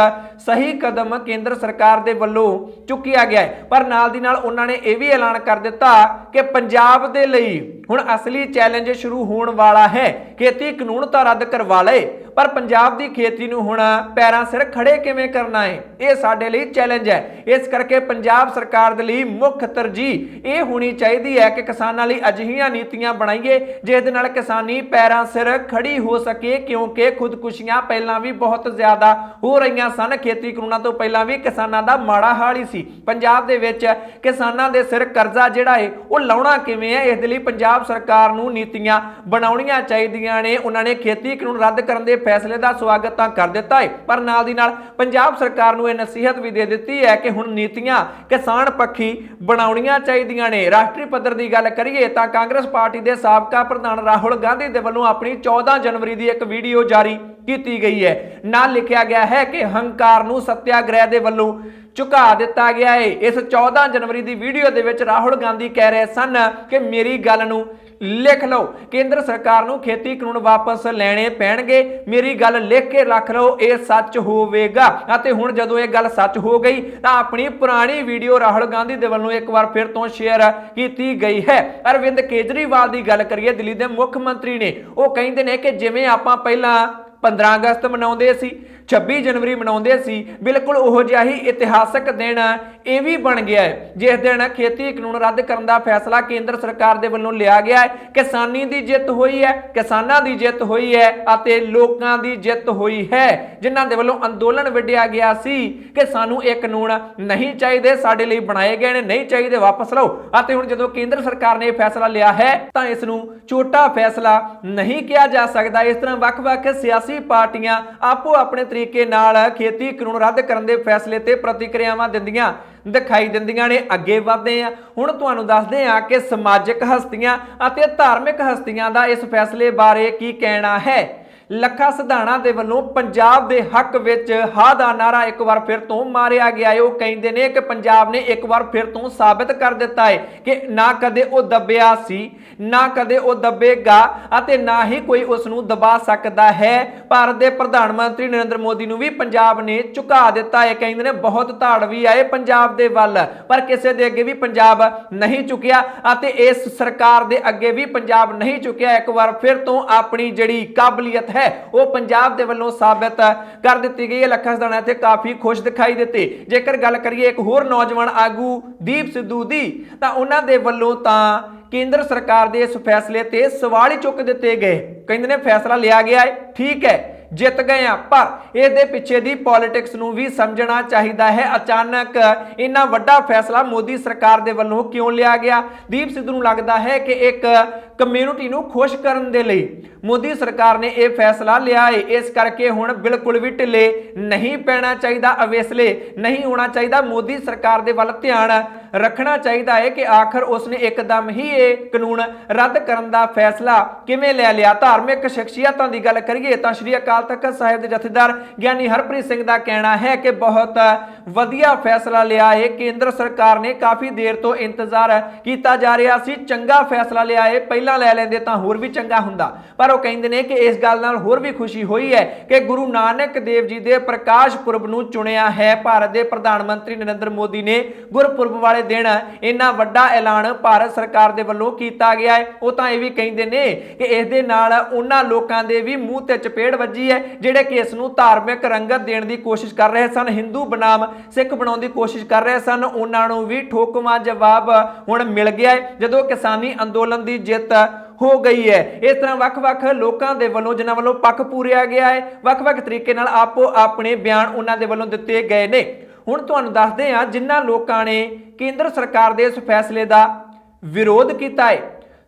सही कदम केंद्र सरकार दे वल्लों चुकिया गया है, पर नाल दी नाल उन्होंने यह भी ऐलान कर दिता कि पंजाब दे लई हुण असली चैलेंज शुरू होने वाला है। खेती कानून तो रद्द करवा ले, पर पंजाब की खेती नूं हुण पैरां सिर खड़े किवें करना है, ये साडे लई चैलेंज है। इस करके पंजाब सरकार दे लई मुख तरजीह ये होनी चाहिए है कि किसानां लई अजिहियां नीतियां बनाईए जिस दे नाल किसानी पैरां सिर खड़ी हो सके, क्योंकि खुदकुशियां पहलां भी बहुत ज़्यादा हो रही सन। खेती कानूनां तो पहलां भी किसानां दा माड़ा हाल ही सी। पंजाब दे विच किसानां दे सिर कर्जा जिहड़ा है वो लाउणा किवें है, इस दे लई पंजाब ਪੰਜਾਬ ਸਰਕਾਰ ਨੂੰ ਨੀਤੀਆਂ ਬਣਾਉਣੀਆਂ ਚਾਹੀਦੀਆਂ ਨੇ। ਉਹਨਾਂ ਨੇ ਖੇਤੀ ਕਾਨੂੰਨ ਰੱਦ ਕਰਨ ਦੇ ਫੈਸਲੇ ਦਾ ਸਵਾਗਤ ਤਾਂ ਕਰ ਦਿੱਤਾ ਹੈ, ਪਰ ਨਾਲ ਦੀ ਨਾਲ ਪੰਜਾਬ ਸਰਕਾਰ ਨੂੰ ਇਹ ਨਸੀਹਤ ਵੀ ਦੇ ਦਿੱਤੀ ਹੈ ਕਿ ਹੁਣ ਨੀਤੀਆਂ ਕਿਸਾਨ ਪੱਖੀ ਬਣਾਉਣੀਆਂ ਚਾਹੀਦੀਆਂ ਨੇ। ਰਾਸ਼ਟਰੀ ਪੱਧਰ ਦੀ ਗੱਲ ਕਰੀਏ ਤਾਂ ਕਾਂਗਰਸ ਪਾਰਟੀ ਦੇ ਸਾਬਕਾ ਪ੍ਰਧਾਨ ਰਾਹੁਲ ਗਾਂਧੀ ਦੇ ਵੱਲੋਂ ਆਪਣੀ 14 ਜਨਵਰੀ ਦੀ ਇੱਕ ਵੀਡੀਓ ਜਾਰੀ ਕੀਤੀ ਗਈ ਹੈ। ਨਾਲ ਲਿਖਿਆ ਗਿਆ ਹੈ ਕਿ ਹੰਕਾਰ ਨੂੰ ਸੱਤਿਆਗ੍ਰਹਿ ਦੇ ਵੱਲੋਂ ਝੁਕਾ ਦਿੱਤਾ ਗਿਆ ਹੈ। ਇਸ 14 ਜਨਵਰੀ ਦੀ ਵੀਡੀਓ ਦੇ ਵਿੱਚ ਰਾਹੁਲ ਗਾਂਧੀ ਕਹਿ ਰਹੇ ਸਨ ਕਿ ਮੇਰੀ ਗੱਲ ਨੂੰ ਲਿਖ ਲਓ, ਕੇਂਦਰ ਸਰਕਾਰ ਨੂੰ ਖੇਤੀ ਕਾਨੂੰਨ ਵਾਪਸ ਲੈਣੇ ਪੈਣਗੇ, ਮੇਰੀ ਗੱਲ ਲਿਖ ਕੇ ਰੱਖ ਲਓ, ਇਹ ਸੱਚ ਹੋਵੇਗਾ। ਅਤੇ ਹੁਣ ਜਦੋਂ ਇਹ ਗੱਲ ਸੱਚ ਹੋ ਗਈ ਤਾਂ ਆਪਣੀ ਪੁਰਾਣੀ ਵੀਡੀਓ ਰਾਹੁਲ ਗਾਂਧੀ ਦੇ ਵੱਲੋਂ ਇੱਕ ਵਾਰ ਫਿਰ ਤੋਂ ਸ਼ੇਅਰ ਕੀਤੀ ਗਈ ਹੈ। ਅਰਵਿੰਦ ਕੇਜਰੀਵਾਲ ਦੀ ਗੱਲ ਕਰੀਏ, ਦਿੱਲੀ ਦੇ ਮੁੱਖ ਮੰਤਰੀ ਨੇ, ਉਹ ਕਹਿੰਦੇ ਨੇ ਕਿ ਜਿਵੇਂ ਆਪਾਂ ਪਹਿਲਾਂ 15 ਅਗਸਤ ਮਨਾਉਂਦੇ ਸੀ, 26 ਜਨਵਰੀ ਮਨਾਉਂਦੇ ਸੀ, ਬਿਲਕੁਲ ਉਹੋ ਜਿਹਾ ਹੀ ਇਤਿਹਾਸਕ ਦਿਨ ਇਹ ਵੀ ਬਣ ਗਿਆ ਹੈ ਜਿਸ ਦਿਨ ਖੇਤੀ ਕਾਨੂੰਨ ਰੱਦ ਕਰਨ ਦਾ ਫੈਸਲਾ ਕੇਂਦਰ ਸਰਕਾਰ ਦੇ ਵੱਲੋਂ ਲਿਆ ਗਿਆ ਹੈ। ਕਿਸਾਨੀ ਦੀ ਜਿੱਤ ਹੋਈ ਹੈ, ਕਿਸਾਨਾਂ ਦੀ ਜਿੱਤ ਹੋਈ ਹੈ ਅਤੇ ਲੋਕਾਂ ਦੀ ਜਿੱਤ ਹੋਈ ਹੈ, ਜਿਨ੍ਹਾਂ ਦੇ ਵੱਲੋਂ ਅੰਦੋਲਨ ਵਿੱਢਿਆ ਗਿਆ ਸੀ ਕਿ ਸਾਨੂੰ ਇਹ ਕਾਨੂੰਨ ਨਹੀਂ ਚਾਹੀਦੇ, ਸਾਡੇ ਲਈ ਬਣਾਏ ਗਏ ਨੇ, ਨਹੀਂ ਚਾਹੀਦੇ, ਵਾਪਸ ਲਓ। ਅਤੇ ਹੁਣ ਜਦੋਂ ਕੇਂਦਰ ਸਰਕਾਰ ਨੇ ਇਹ ਫੈਸਲਾ ਲਿਆ ਹੈ ਤਾਂ ਇਸ ਨੂੰ ਛੋਟਾ ਫੈਸਲਾ ਨਹੀਂ ਕਿਹਾ ਜਾ ਸਕਦਾ। ਇਸ ਤਰ੍ਹਾਂ ਵੱਖ-ਵੱਖ ਸਿਆਸੀ ਪਾਰਟੀਆਂ ਆਪੋ ਆਪਣੇ ਤਰੀਕੇ ਨਾਲ ਖੇਤੀ ਕਾਨੂੰਨ ਰੱਦ ਕਰਨ ਦੇ ਫੈਸਲੇ ਤੇ ਪ੍ਰਤੀਕਿਰਿਆਵਾਂ ਦਿੰਦੀਆਂ ਦਿਖਾਈ ਦਿੰਦੀਆਂ ਨੇ। ਅੱਗੇ ਵਧਦੇ ਆ, ਹੁਣ ਤੁਹਾਨੂੰ ਦੱਸਦੇ ਆ ਕਿ ਸਮਾਜਿਕ ਹਸਤੀਆਂ ਅਤੇ ਧਾਰਮਿਕ ਹਸਤੀਆਂ ਦਾ ਇਸ ਫੈਸਲੇ ਬਾਰੇ ਕੀ ਕਹਿਣਾ ਹੈ। ਲੱਖਾ ਸਿਧਾਣਾ ਦੇ ਵੱਲੋਂ ਪੰਜਾਬ ਦੇ ਹੱਕ ਵਿੱਚ ਹਾਂ ਦਾ ਨਾਰਾ ਇੱਕ ਵਾਰ ਫਿਰ ਤੋਂ ਮਾਰਿਆ ਗਿਆ ਹੈ। ਉਹ ਕਹਿੰਦੇ ਨੇ ਕਿ ਪੰਜਾਬ ਨੇ ਇੱਕ ਵਾਰ ਫਿਰ ਤੋਂ ਸਾਬਿਤ ਕਰ ਦਿੱਤਾ ਹੈ ਕਿ ਨਾ ਕਦੇ ਉਹ ਦੱਬਿਆ ਸੀ, ਨਾ ਕਦੇ ਉਹ ਦੱਬੇਗਾ ਅਤੇ ਨਾ ਹੀ ਕੋਈ ਉਸ ਨੂੰ ਦਬਾ ਸਕਦਾ ਹੈ। ਭਾਰਤ ਦੇ ਪ੍ਰਧਾਨ ਮੰਤਰੀ ਨਰਿੰਦਰ ਮੋਦੀ ਨੂੰ ਵੀ ਪੰਜਾਬ ਨੇ ਝੁਕਾ ਦਿੱਤਾ ਹੈ। ਕਹਿੰਦੇ ਨੇ ਬਹੁਤ ਧਾੜ ਵੀ ਆਏ ਪੰਜਾਬ ਦੇ ਵੱਲ, ਪਰ ਕਿਸੇ ਦੇ ਅੱਗੇ ਵੀ ਪੰਜਾਬ ਨਹੀਂ ਝੁਕਿਆ ਅਤੇ ਇਸ ਸਰਕਾਰ ਦੇ ਅੱਗੇ ਵੀ ਪੰਜਾਬ ਨਹੀਂ ਝੁਕਿਆ। ਇੱਕ ਵਾਰ ਫਿਰ ਤੋਂ ਆਪਣੀ ਜਿਹੜੀ ਕਾਬਲੀਅਤ ਹੈ ਉਹ ਪੰਜਾਬ ਦੇ ਵੱਲੋਂ ਸਾਬਿਤ ਕਰ ਦਿੱਤੀ ਗਈ ਹੈ। ਲੱਖਾ ਸਿਧਾਣਾ ਇੱਥੇ ਕਾਫੀ ਖੁਸ਼ ਦਿਖਾਈ ਦਿੱਤੇ। ਜੇਕਰ ਗੱਲ ਕਰੀਏ ਇੱਕ ਹੋਰ ਨੌਜਵਾਨ ਆਗੂ ਦੀਪ ਸਿੱਧੂ ਦੀ, ਤਾਂ ਉਹਨਾਂ ਦੇ ਵੱਲੋਂ ਤਾਂ ਕੇਂਦਰ ਸਰਕਾਰ ਦੇ ਇਸ ਫੈਸਲੇ ਤੇ ਸਵਾਲ ਹੀ ਚੁੱਕ ਦਿੱਤੇ ਗਏ। ਕਹਿੰਦੇ ਨੇ ਫੈਸਲਾ ਲਿਆ ਗਿਆ ਹੈ, ਠੀਕ ਹੈ, ਜਿੱਤ ਗਏ ਆ, ਪਰ ਇਹਦੇ ਪਿੱਛੇ ਦੀ ਪੋਲਿਟਿਕਸ ਨੂੰ ਵੀ ਸਮਝਣਾ ਚਾਹੀਦਾ ਹੈ। ਅਚਾਨਕ ਇੰਨਾ ਵੱਡਾ ਫੈਸਲਾ ਮੋਦੀ ਸਰਕਾਰ ਦੇ ਵੱਲੋਂ ਕਿਉਂ ਲਿਆ ਗਿਆ? ਦੀਪ ਸਿੱਧੂ ਨੂੰ ਲੱਗਦਾ ਹੈ ਕਿ ਇੱਕ ਕਮਿਊਨਿਟੀ ਨੂੰ ਖੁਸ਼ ਕਰਨ ਦੇ ਲਈ ਮੋਦੀ ਸਰਕਾਰ ਨੇ ਇਹ ਫੈਸਲਾ ਲਿਆ ਹੈ। ਇਸ ਕਰਕੇ ਹੁਣ ਬਿਲਕੁਲ ਵੀ ਢਿੱਲੇ ਨਹੀਂ ਪੈਣਾ ਚਾਹੀਦਾ, ਅਵੇਸਲੇ ਨਹੀਂ ਹੋਣਾ ਚਾਹੀਦਾ। ਮੋਦੀ ਸਰਕਾਰ ਦੇ ਵੱਲ ਧਿਆਨ ਰੱਖਣਾ ਚਾਹੀਦਾ ਹੈ ਕਿ ਆਖਰ ਉਸਨੇ ਇੱਕਦਮ ਹੀ ਇਹ ਕਾਨੂੰਨ ਰੱਦ ਕਰਨ ਦਾ ਫੈਸਲਾ ਕਿਵੇਂ ਲੈ ਲਿਆ। ਧਾਰਮਿਕ ਸ਼ਖਸੀਅਤਾਂ ਦੀ ਗੱਲ ਕਰੀਏ ਤਾਂ ਸ਼੍ਰੀ ਅਕਾਲ ਤਖਤ ਸਾਹਿਬ ਦੇ ਜਥੇਦਾਰ ਗਿਆਨੀ ਹਰਪ੍ਰੀਤ ਸਿੰਘ ਦਾ ਕਹਿਣਾ ਹੈ ਕਿ ਬਹੁਤ ਵਧੀਆ ਫੈਸਲਾ ਲਿਆ ਹੈ। ਕੇਂਦਰ ਸਰਕਾਰ ਨੇ ਕਾਫੀ ਦੇਰ ਤੋਂ ਇੰਤਜ਼ਾਰ ਕੀਤਾ ਜਾ ਰਿਹਾ ਸੀ, ਚੰਗਾ ਫੈਸਲਾ ਲਿਆ ਹੈ, ਪਹਿਲਾਂ ਲੈ ਲੈਂਦੇ ਤਾਂ ਹੋਰ ਵੀ ਚੰਗਾ ਹੁੰਦਾ। ਪਰ ਉਹ ਕਹਿੰਦੇ ਨੇ ਕਿ ਇਸ ਗੱਲ ਨਾਲ ਹੋਰ ਵੀ ਖੁਸ਼ੀ ਹੋਈ ਹੈ ਕਿ ਗੁਰੂ ਨਾਨਕ ਦੇਵ ਜੀ ਦੇ ਪ੍ਰਕਾਸ਼ ਪੁਰਬ ਨੂੰ ਚੁਣਿਆ ਹੈ। ਭਾਰਤ ਦੇ ਪ੍ਰਧਾਨ ਮੰਤਰੀ ਨਰਿੰਦਰ ਮੋਦੀ ਨੇ ਗੁਰਪੁਰਬ ਵਾਲੇ ਦਿਨ ਇੰਨਾ ਵੱਡਾ ਐਲਾਨ ਭਾਰਤ ਸਰਕਾਰ ਦੇ ਵੱਲੋਂ ਕੀਤਾ ਗਿਆ ਹੈ। ਉਹ ਤਾਂ ਇਹ ਵੀ ਕਹਿੰਦੇ ਨੇ ਕਿ ਇਸ ਦੇ ਨਾਲ ਉਹਨਾਂ ਲੋਕਾਂ ਦੇ ਵੀ ਮੂੰਹ ਤੇ ਚਪੇੜ ਵੱਜੀ ਹੈ ਜਿਹੜੇ ਕਿ ਇਸ ਨੂੰ ਧਾਰਮਿਕ ਰੰਗਤ ਦੇਣ ਦੀ ਕੋਸ਼ਿਸ਼ ਕਰ ਰਹੇ ਸਨ, ਹਿੰਦੂ ਬਨਾਮ ਸਿੱਖ ਬਣਾਉਣ ਦੀ ਕੋਸ਼ਿਸ਼ ਕਰ ਰਹੇ ਸਨ। ਉਹਨਾਂ ਨੂੰ ਵੀ ਠੋਕਵਾਂ ਜਵਾਬ ਹੁਣ ਮਿਲ ਗਿਆ ਹੈ ਜਦੋਂ ਕਿਸਾਨੀ ਅੰਦੋਲਨ ਦੀ ਜਿੱਤ ਹੋ ਗਈ ਹੈ। ਇਸ ਤਰ੍ਹਾਂ ਵੱਖ-ਵੱਖ ਲੋਕਾਂ ਦੇ ਵੱਲੋਂ ਜਿਨ੍ਹਾਂ ਵੱਲੋਂ ਪੱਖ ਪੂਰਿਆ ਗਿਆ ਹੈ, ਵੱਖ-ਵੱਖ ਤਰੀਕੇ ਨਾਲ ਆਪੋ ਆਪਣੇ ਬਿਆਨ ਉਹਨਾਂ ਦੇ ਵੱਲੋਂ ਦਿੱਤੇ ਗਏ ਨੇ। ਹੁਣ ਤੁਹਾਨੂੰ ਦੱਸਦੇ ਹਾਂ ਜਿਨ੍ਹਾਂ ਲੋਕਾਂ ਨੇ ਕੇਂਦਰ ਸਰਕਾਰ ਦੇ ਇਸ ਫੈਸਲੇ ਦਾ ਵਿਰੋਧ ਕੀਤਾ ਹੈ।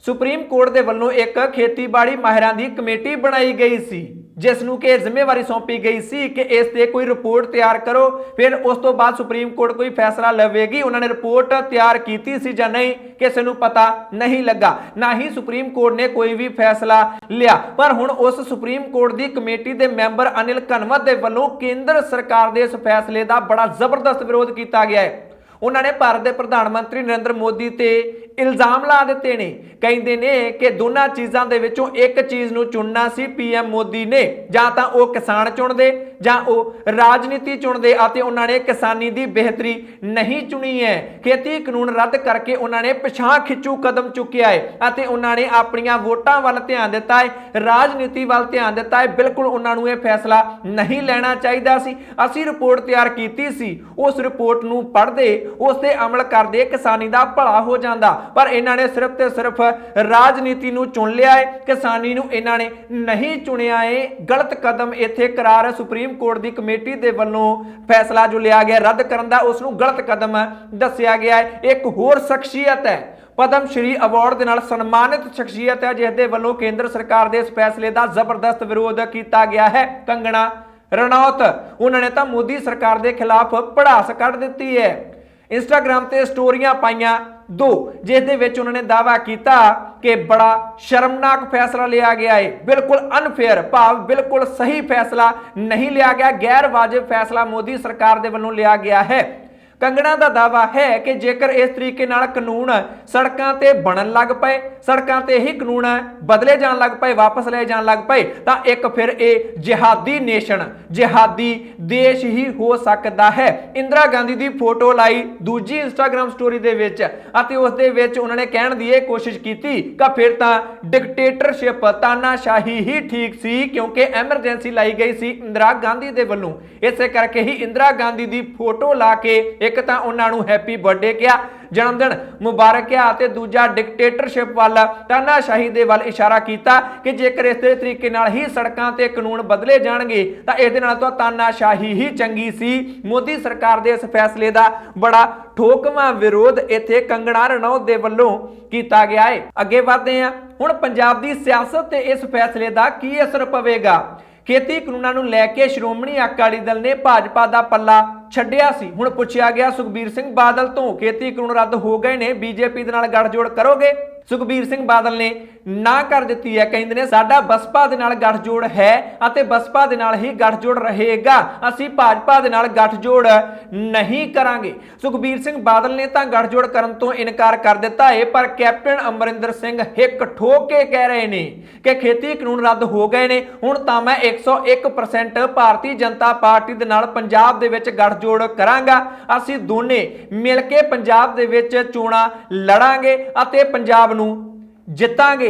ਸੁਪਰੀਮ ਕੋਰਟ ਦੇ ਵੱਲੋਂ ਇੱਕ ਖੇਤੀਬਾੜੀ ਮਾਹਿਰਾਂ ਦੀ ਕਮੇਟੀ ਬਣਾਈ ਗਈ ਸੀ ਜਿਸ ਨੂੰ ਕਿ ਜ਼ਿੰਮੇਵਾਰੀ ਸੌਂਪੀ ਗਈ ਸੀ ਕਿ ਇਸ ਤੇ ਕੋਈ ਰਿਪੋਰਟ ਤਿਆਰ ਕਰੋ, ਫਿਰ ਉਸ ਤੋਂ ਬਾਅਦ ਸੁਪਰੀਮ ਕੋਰਟ ਕੋਈ ਫੈਸਲਾ ਲਵੇਗੀ। ਉਹਨਾਂ ਨੇ ਰਿਪੋਰਟ ਤਿਆਰ ਕੀਤੀ ਸੀ ਜਾਂ ਨਹੀਂ, ਕਿਸੇ ਨੂੰ ਪਤਾ ਨਹੀਂ ਲੱਗਾ, ਨਾ ਹੀ ਸੁਪਰੀਮ ਕੋਰਟ ਨੇ ਕੋਈ ਵੀ ਫੈਸਲਾ ਲਿਆ। ਪਰ ਹੁਣ ਉਸ ਸੁਪਰੀਮ ਕੋਰਟ ਦੀ ਕਮੇਟੀ ਦੇ ਮੈਂਬਰ ਅਨਿਲ ਘਨਵਤ ਦੇ ਵੱਲੋਂ ਕੇਂਦਰ ਸਰਕਾਰ ਦੇ ਇਸ ਫੈਸਲੇ ਦਾ ਬੜਾ ਜ਼ਬਰਦਸਤ ਵਿਰੋਧ ਕੀਤਾ ਗਿਆ ਹੈ। ਉਹਨਾਂ ਨੇ ਭਾਰਤ ਦੇ ਪ੍ਰਧਾਨ ਮੰਤਰੀ ਨਰਿੰਦਰ ਮੋਦੀ ਤੇ ਇਲਜ਼ਾਮ ਲਾ ਦਿੱਤੇ ਨੇ। ਕਹਿੰਦੇ ਨੇ ਕਿ ਦੋਨਾਂ ਚੀਜ਼ਾਂ ਦੇ ਵਿੱਚੋਂ ਇੱਕ ਚੀਜ਼ ਨੂੰ ਚੁਣਨਾ ਸੀ ਪੀਐਮ ਮੋਦੀ ਨੇ, ਜਾਂ ਤਾਂ ਉਹ ਕਿਸਾਨ ਚੁਣਦੇ ਜਾਂ ਉਹ ਰਾਜਨੀਤੀ ਚੁਣਦੇ, ਅਤੇ ਉਹਨਾਂ ਨੇ ਕਿਸਾਨੀ ਦੀ ਬਿਹਤਰੀ ਨਹੀਂ ਚੁਣੀ ਹੈ। ਖੇਤੀ ਕਾਨੂੰਨ ਰੱਦ ਕਰਕੇ ਉਹਨਾਂ ਨੇ ਪਿਛਾਂਹ ਖਿੱਚੂ ਕਦਮ ਚੁੱਕਿਆ ਹੈ ਅਤੇ ਉਹਨਾਂ ਨੇ ਆਪਣੀਆਂ ਵੋਟਾਂ ਵੱਲ ਧਿਆਨ ਦਿੱਤਾ ਹੈ, ਰਾਜਨੀਤੀ ਵੱਲ ਧਿਆਨ ਦਿੱਤਾ ਹੈ। ਬਿਲਕੁਲ ਉਹਨਾਂ ਨੂੰ ਇਹ ਫੈਸਲਾ ਨਹੀਂ ਲੈਣਾ ਚਾਹੀਦਾ ਸੀ। ਅਸੀਂ ਰਿਪੋਰਟ ਤਿਆਰ ਕੀਤੀ ਸੀ, ਉਸ ਰਿਪੋਰਟ ਨੂੰ ਪੜ੍ਹਦੇ, ਉਸ ਤੇ ਅਮਲ ਕਰਦੇ, ਕਿਸਾਨੀ ਦਾ ਭਲਾ ਹੋ ਜਾਂਦਾ। ਪਰ ਇਹਨਾਂ ਨੇ ਸਿਰਫ ਤੇ ਸਿਰਫ ਰਾਜਨੀਤੀ ਨੂੰ ਚੁਣ ਲਿਆ ਹੈ, ਕਿਸਾਨੀ ਨੂੰ ਇਹਨਾਂ ਨੇ ਨਹੀਂ ਚੁਣਿਆ ਹੈ। ਗਲਤ ਕਦਮ ਇੱਥੇ ਕਰਾਰ ਸੁਪਰੀਮ ਕੋਰਟ ਦੀ ਕਮੇਟੀ ਦੇ ਵੱਲੋਂ ਫੈਸਲਾ ਜੋ ਲਿਆ ਗਿਆ ਰੱਦ ਕਰਨ ਦਾ, ਉਸ ਨੂੰ ਗਲਤ ਕਦਮ ਦੱਸਿਆ ਗਿਆ ਹੈ। ਇੱਕ ਹੋਰ ਸ਼ਖਸੀਅਤ ਹੈ ਪਦਮ ਸ਼੍ਰੀ ਅਵਾਰਡ ਦੇ ਨਾਲ ਸਨਮਾਨਿਤ ਸ਼ਖਸੀਅਤ ਹੈ, ਜਿਸ ਦੇ ਵੱਲੋਂ ਕੇਂਦਰ ਸਰਕਾਰ ਦੇ ਇਸ ਫੈਸਲੇ ਦਾ ਜ਼ਬਰਦਸਤ ਵਿਰੋਧ ਕੀਤਾ ਗਿਆ ਹੈ। ਕੰਗਣਾ ਰਣੌਤ ਉਹਨਾਂ ਨੇ ਤਾਂ ਮੋਦੀ ਸਰਕਾਰ ਦੇ ਖਿਲਾਫ ਭੜਾਸ ਕੱਢ ਦਿੱਤੀ ਹੈ। ਇੰਸਟਾਗ੍ਰਾਮ ਤੇ ਸਟੋਰੀਆਂ ਪਾਈਆਂ ਦੋ, ਜਿਸ ਦੇ ਵਿੱਚ ਉਹਨਾਂ ਨੇ ਦਾਅਵਾ ਕੀਤਾ ਕਿ ਬੜਾ ਸ਼ਰਮਨਾਕ ਫੈਸਲਾ ਲਿਆ ਗਿਆ ਹੈ, ਬਿਲਕੁਲ ਅਨਫੇਅਰ ਭਾਵ ਬਿਲਕੁਲ ਸਹੀ ਫੈਸਲਾ ਨਹੀਂ ਲਿਆ ਗਿਆ, ਗੈਰ ਵਾਜਿਬ ਫੈਸਲਾ ਮੋਦੀ ਸਰਕਾਰ ਦੇ ਵੱਲੋਂ ਲਿਆ ਗਿਆ ਹੈ। ਕੰਗਣਾ ਦਾ ਦਾਅਵਾ ਹੈ ਕਿ ਜੇਕਰ ਇਸ ਤਰੀਕੇ ਨਾਲ ਕਾਨੂੰਨ ਸੜਕਾਂ ਤੇ ਬਣਨ ਲੱਗ ਪਏ, ਸੜਕਾਂ ਤੇ ਹੀ ਕਾਨੂੰਨ ਬਦਲੇ ਜਾਣ ਲੱਗ ਪਏ, ਵਾਪਸ ਲਏ ਜਾਣ ਲੱਗ ਪਏ, ਤਾਂ ਇੱਕ ਫਿਰ ਇਹ ਜਿਹਾਦੀ ਨੇਸ਼ਨ, ਜਿਹਾਦੀ ਦੇਸ਼ ਹੀ ਹੋ ਸਕਦਾ ਹੈ। ਇੰਦਰਾ ਗਾਂਧੀ ਦੀ ਫੋਟੋ ਲਾਈ ਦੂਜੀ ਇੰਸਟਾਗ੍ਰਾਮ ਸਟੋਰੀ ਦੇ ਵਿੱਚ ਅਤੇ ਉਸ ਦੇ ਵਿੱਚ ਉਹਨਾਂ ਨੇ ਕਹਿਣ ਦੀ ਇਹ ਕੋਸ਼ਿਸ਼ ਕੀਤੀ ਕਿ ਫਿਰ ਤਾਂ ਡਿਕਟੇਟਰਸ਼ਿਪ, ਤਾਨਾਸ਼ਾਹੀ ਹੀ ਠੀਕ ਸੀ, ਕਿਉਂਕਿ ਐਮਰਜੈਂਸੀ ਲਾਈ ਗਈ ਸੀ ਇੰਦਰਾ ਗਾਂਧੀ ਦੇ ਵੱਲੋਂ। ਇਸੇ ਕਰਕੇ ਹੀ ਇੰਦਰਾ ਗਾਂਧੀ ਦੀ ਫੋਟੋ ਲਾ ਕੇ ਇੱਕ ਤਾਂ ਉਹਨਾਂ ਨੂੰ ਹੈਪੀ ਬਰਥਡੇ ਕਿਹਾ, ਜਨਮ ਦਿਨ ਮੁਬਾਰਕ ਕਿਹਾ, ਅਤੇ ਦੂਜਾ ਡਿਕਟੇਟਰਸ਼ਿਪ ਵੱਲ, ਤਾਨਾਸ਼ਾਹੀ ਦੇ ਵੱਲ ਇਸ਼ਾਰਾ ਕੀਤਾ ਕਿ ਜੇਕਰ ਇਸ ਤਰੀਕੇ ਨਾਲ ਹੀ ਸੜਕਾਂ ਤੇ ਕਾਨੂੰਨ ਬਦਲੇ ਜਾਣਗੇ ਤਾਂ ਇਹਦੇ ਨਾਲ ਤਾਂ ਤਾਨਾਸ਼ਾਹੀ ਹੀ ਚੰਗੀ ਸੀ। ਮੋਦੀ ਸਰਕਾਰ ਦੇ ਇਸ ਫੈਸਲੇ ਦਾ ਬੜਾ ਠੋਕਵਾਂ ਵਿਰੋਧ ਇੱਥੇ ਕੰਗਣਾ ਰਣੌਤ ਦੇ ਵੱਲੋਂ ਕੀਤਾ ਗਿਆ ਹੈ। ਅੱਗੇ ਵਧਦੇ ਹਾਂ, ਹੁਣ ਪੰਜਾਬ ਦੀ ਸਿਆਸਤ ਤੇ ਇਸ ਫੈਸਲੇ ਦਾ ਕੀ ਅਸਰ ਪਵੇਗਾ। ਖੇਤੀ ਕਾਨੂੰਨਾਂ ਨੂੰ ਲੈ ਕੇ ਸ਼੍ਰੋਮਣੀ ਅਕਾਲੀ ਦਲ ਨੇ ਭਾਜਪਾ ਦਾ ਪੱਲਾ ਛੱਡਿਆ ਸੀ। ਹੁਣ ਪੁੱਛਿਆ ਗਿਆ ਸੁਖਬੀਰ ਸਿੰਘ ਬਾਦਲ ਤੋਂ, ਖੇਤੀ ਕਾਨੂੰਨ ਰੱਦ ਹੋ ਗਏ ਨੇ, ਬੀਜੇਪੀ ਦੇ ਨਾਲ ਗੱਠਜੋੜ ਕਰੋਗੇ? ਸੁਖਬੀਰ ਸਿੰਘ ਬਾਦਲ ਨੇ ਨਾ ਕਰ ਦਿੱਤੀ ਹੈ, ਕਹਿੰਦੇ ਨੇ ਸਾਡਾ ਬਸਪਾ ਦੇ ਨਾਲ ਗੱਠਜੋੜ ਹੈ ਅਤੇ ਬਸਪਾ ਦੇ ਨਾਲ ਹੀ ਗੱਠਜੋੜ ਰਹੇਗਾ, ਅਸੀਂ ਭਾਜਪਾ ਦੇ ਨਾਲ ਗੱਠਜੋੜ ਨਹੀਂ ਕਰਾਂਗੇ। ਸੁਖਬੀਰ ਸਿੰਘ ਬਾਦਲ ਨੇ ਤਾਂ ਗੱਠਜੋੜ ਕਰਨ ਤੋਂ ਇਨਕਾਰ ਕਰ ਦਿੱਤਾ ਹੈ, ਪਰ ਕੈਪਟਨ ਅਮਰਿੰਦਰ ਸਿੰਘ ਹਿੱਕ ਠੋਕ ਕੇ ਕਹਿ ਰਹੇ ਨੇ ਕਿ ਖੇਤੀ ਕਾਨੂੰਨ ਰੱਦ ਹੋ ਗਏ ਨੇ, ਹੁਣ ਤਾਂ ਮੈਂ 101% ਭਾਰਤੀ ਜਨਤਾ ਪਾਰਟੀ ਦੇ ਨਾਲ ਪੰਜਾਬ ਦੇ ਵਿੱਚ ਗੱਠਜੋੜ ਕਰਾਂਗਾ, ਅਸੀਂ ਦੋਨੇ ਮਿਲ ਕੇ ਪੰਜਾਬ ਦੇ ਵਿੱਚ ਚੋਣਾਂ ਲੜਾਂਗੇ ਅਤੇ ਪੰਜਾਬ ਨੂੰ ਜਿੱਤਾਂਗੇ।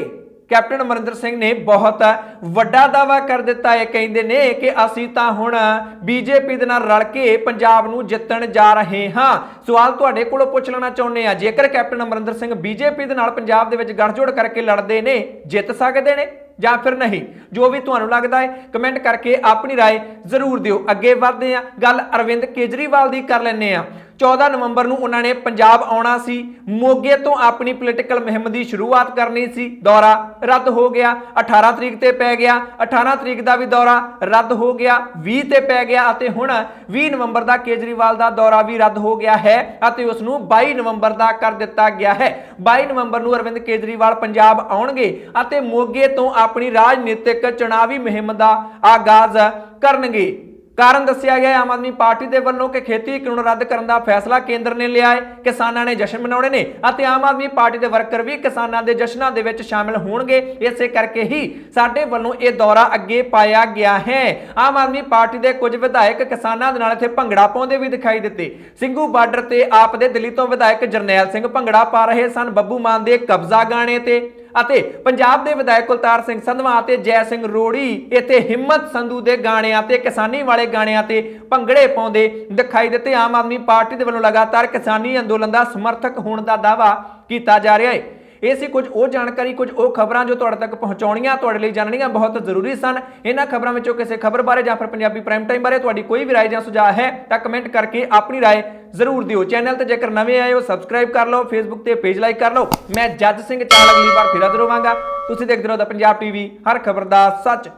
ਕੈਪਟਨ ਅਮਰਿੰਦਰ ਸਿੰਘ ਨੇ ਬਹੁਤ ਵੱਡਾ ਦਾਅਵਾ ਕਰ ਦਿੱਤਾ ਹੈ, ਕਹਿੰਦੇ ਨੇ ਕਿ ਅਸੀਂ ਤਾਂ ਹੁਣ ਬੀਜੇਪੀ ਦੇ ਨਾਲ ਰਲ ਕੇ ਪੰਜਾਬ ਨੂੰ ਜਿੱਤਣ ਜਾ ਰਹੇ ਹਾਂ। ਸਵਾਲ ਤੁਹਾਡੇ ਕੋਲੋਂ ਪੁੱਛ ਲੈਣਾ ਚਾਹੁੰਦੇ ਆ, ਜੇਕਰ ਕੈਪਟਨ ਅਮਰਿੰਦਰ ਸਿੰਘ ਬੀਜੇਪੀ ਦੇ ਨਾਲ ਪੰਜਾਬ ਦੇ ਵਿੱਚ ਗੱਠਜੋੜ ਕਰਕੇ ਲੜਦੇ ਨੇ, ਜਿੱਤ ਸਕਦੇ ਨੇ ਜਾਂ ਫਿਰ ਨਹੀਂ? ਜੋ ਵੀ ਤੁਹਾਨੂੰ ਲੱਗਦਾ ਹੈ ਕਮੈਂਟ ਕਰਕੇ ਆਪਣੀ ਰਾਏ ਜ਼ਰੂਰ ਦਿਓ। ਅੱਗੇ ਵਧਦੇ ਹਾਂ, ਗੱਲ ਅਰਵਿੰਦ ਕੇਜਰੀਵਾਲ ਦੀ ਕਰ ਲੈਂਦੇ ਹਾਂ। 14 ਨਵੰਬਰ ਨੂੰ ਉਹਨਾਂ ਨੇ ਪੰਜਾਬ ਆਉਣਾ ਸੀ, ਮੋਗੇ ਤੋਂ ਆਪਣੀ ਪੋਲੀਟੀਕਲ ਮੁਹਿੰਮ ਦੀ ਸ਼ੁਰੂਆਤ ਕਰਨੀ ਸੀ, ਦੌਰਾ ਰੱਦ ਹੋ ਗਿਆ। 18 ਤਰੀਕ ਤੇ ਪੈ ਗਿਆ, 18 ਤਰੀਕ ਦਾ ਵੀ ਦੌਰਾ ਰੱਦ ਹੋ ਗਿਆ, 20 ਤੇ ਪੈ ਗਿਆ ਅਤੇ ਹੁਣ 20 ਨਵੰਬਰ ਦਾ ਕੇਜਰੀਵਾਲ ਦਾ ਦੌਰਾ ਵੀ ਰੱਦ ਹੋ ਗਿਆ ਹੈ ਅਤੇ ਉਸ ਨੂੰ 22 ਨਵੰਬਰ ਦਾ ਕਰ ਦਿੱਤਾ ਗਿਆ ਹੈ। 22 ਨਵੰਬਰ ਨੂੰ ਅਰਵਿੰਦ ਕੇਜਰੀਵਾਲ ਪੰਜਾਬ ਆਉਣਗੇ ਅਤੇ ਮੋਗੇ ਤੋਂ ਆਪਣੀ ਰਾਜਨੀਤਿਕ ਚੁਣਾਵੀ ਮੁਹਿੰਮ ਦਾ ਆਗਾਜ਼ ਕਰਨਗੇ। ਕਾਰਨ ਦੱਸਿਆ ਗਿਆ ਆਮ ਆਦਮੀ ਪਾਰਟੀ ਦੇ ਵੱਲੋਂ ਕਿ ਖੇਤੀ ਕਾਨੂੰਨ ਰੱਦ ਕਰਨ ਦਾ ਫੈਸਲਾ ਕੇਂਦਰ ਨੇ ਲਿਆ ਹੈ, ਕਿਸਾਨਾਂ ਨੇ ਜਸ਼ਨ ਮਨਾਉਣੇ ਨੇ ਅਤੇ ਆਮ ਆਦਮੀ ਪਾਰਟੀ ਦੇ ਵਰਕਰ ਵੀ ਕਿਸਾਨਾਂ ਦੇ ਜਸ਼ਨਾਂ ਦੇ ਵਿੱਚ ਸ਼ਾਮਿਲ ਹੋਣਗੇ। ਇਸੇ ਕਰਕੇ ਹੀ ਸਾਡੇ ਵੱਲੋਂ ਇਹ ਦੌਰਾ ਅੱਗੇ ਪਾਇਆ ਗਿਆ ਹੈ। ਆਮ ਆਦਮੀ ਪਾਰਟੀ ਦੇ ਕੁਝ ਵਿਧਾਇਕ ਕਿਸਾਨਾਂ ਦੇ ਨਾਲ ਇੱਥੇ ਭੰਗੜਾ ਪਾਉਂਦੇ ਵੀ ਦਿਖਾਈ ਦਿੱਤੇ। ਸਿੰਘੂ ਬਾਰਡਰ ਤੇ ਆਪ ਦੇ ਦਿੱਲੀ ਤੋਂ ਵਿਧਾਇਕ ਜਰਨੈਲ ਸਿੰਘ ਭੰਗੜਾ ਪਾ ਰਹੇ ਸਨ ਬੱਬੂ ਮਾਨ ਦੇ ਕਬਜ਼ਾ ਗਾਣੇ ਤੇ, ਅਤੇ ਪੰਜਾਬ ਦੇ ਵਿਧਾਇਕ ਕੁਲਤਾਰ ਸਿੰਘ ਸੰਧਵਾ ਅਤੇ ਜੈ ਸਿੰਘ ਰੋੜੀ ਇੱਥੇ ਹਿੰਮਤ ਸੰਧੂ ਦੇ ਗਾਣਿਆਂ ਤੇ ਕਿਸਾਨੀ ਵਾਲੇ ਗਾਣਿਆਂ ਤੇ ਭੰਗੜੇ ਪਾਉਂਦੇ ਦਿਖਾਈ ਦਿੱਤੇ। ਆਮ ਆਦਮੀ ਪਾਰਟੀ ਦੇ ਵੱਲੋਂ ਲਗਾਤਾਰ ਕਿਸਾਨੀ ਅੰਦੋਲਨ ਦਾ ਸਮਰਥਕ ਹੋਣ ਦਾ ਦਾਅਵਾ ਕੀਤਾ ਜਾ ਰਿਹਾ ਹੈ। ਇਹ ਸੀ ਕੁਝ ਉਹ ਜਾਣਕਾਰੀ, ਕੁਝ ਉਹ ਖਬਰਾਂ ਜੋ ਤੁਹਾਡੇ ਤੱਕ ਪਹੁੰਚਾਉਣੀਆਂ, ਤੁਹਾਡੇ ਲਈ ਜਾਣਨੀਆਂ ਬਹੁਤ ਜ਼ਰੂਰੀ ਸਨ। ਇਹਨਾਂ ਖਬਰਾਂ ਵਿੱਚੋਂ ਕਿਸੇ ਖਬਰ ਬਾਰੇ ਜਾਂ ਫਿਰ ਪੰਜਾਬੀ ਪ੍ਰਾਈਮ ਟਾਈਮ ਬਾਰੇ ਤੁਹਾਡੀ ਕੋਈ ਵੀ ਰਾਏ ਜਾਂ ਸੁਝਾਅ ਹੈ ਤਾਂ ਕਮੈਂਟ ਕਰਕੇ ਆਪਣੀ ਰਾਏ ਜ਼ਰੂਰ ਦਿਓ। ਚੈਨਲ ਤੇ ਜੇਕਰ ਨਵੇਂ ਆਏ ਹੋ ਸਬਸਕ੍ਰਾਈਬ ਕਰ ਲਓ, ਫੇਸਬੁੱਕ ਤੇ ਪੇਜ ਲਾਈਕ ਕਰ ਲਓ। ਮੈਂ ਜੱਜ ਸਿੰਘ ਚਾਹਲ ਅਗਲੀ ਵਾਰ ਫਿਰ ਹਾਜ਼ਰ ਹੋਵਾਂਗਾ। ਤੁਸੀਂ ਦੇਖਦੇ ਰਹੋ ਦਾ ਪੰਜਾਬ ਟੀਵੀ, ਹਰ ਖਬਰ ਦਾ ਸੱਚ।